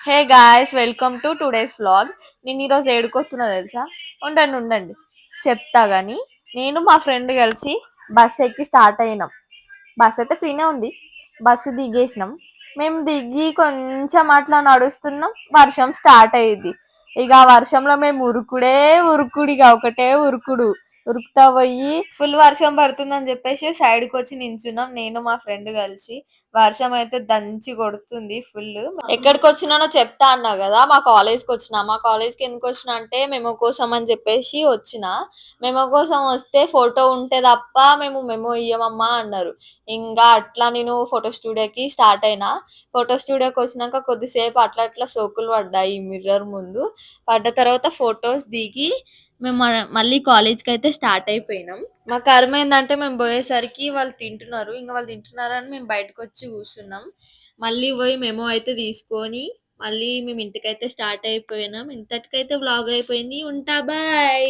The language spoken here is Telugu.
Hey guys, welcome to today's vlog. నేను ఈరోజు ఏడుకొస్తున్నా తెలుసా? ఉండండి ఉండండి చెప్తా గాని. నేను మా ఫ్రెండ్ కలిసి బస్ ఎక్కి స్టార్ట్ అయినాం. బస్ అయితే ఫ్రీనే ఉంది. బస్సు దిగేసినాం. మేము దిగి కొంచెం అట్లా నడుస్తున్నాం, వర్షం స్టార్ట్ అయ్యింది. ఇక ఆ వర్షంలో మేము ఉరుకుడే ఉరుకుడు, ఇక ఒకటే ఉరుకుడు. ఉరుకుతా పోయి ఫుల్ వర్షం పడుతుందని చెప్పేసి సైడ్కి వచ్చి నించున్నాం, నేను మా ఫ్రెండ్ కలిసి. వర్షం అయితే దంచి కొడుతుంది ఫుల్. ఎక్కడికి వచ్చినానో చెప్తా అన్నా కదా, మా కాలేజ్కి వచ్చిన. మా కాలేజ్కి ఎందుకు వచ్చిన అంటే మెమో కోసం అని చెప్పేసి వచ్చిన. మెమో కోసం వస్తే ఫోటో ఉంటే తప్ప మేము మెమో ఇయ్యమమ్మా అన్నారు. ఇంకా అట్లా నేను ఫోటో స్టూడియోకి స్టార్ట్ అయినా. ఫోటో స్టూడియోకి వచ్చినాక కొద్దిసేపు అట్లా అట్లా సోకులు పడ్డాయి మిర్రర్ ముందు. పడ్డ తర్వాత ఫొటోస్ దిగి మేము మళ్ళీ కాలేజ్కి అయితే స్టార్ట్ అయిపోయినాం. మా కర్మ ఏంటంటే మేము పోయేసరికి వాళ్ళు తింటున్నారు. ఇంకా వాళ్ళు తింటున్నారని మేము బయటకు వచ్చి కూర్చున్నాం. మళ్ళీ పోయి మెమో అయితే తీసుకొని మళ్ళీ మేము ఇంటికైతే స్టార్ట్ అయిపోయినాం. ఇంతటికైతే వ్లాగ్ అయిపోయింది. ఉంటా, బాయ్.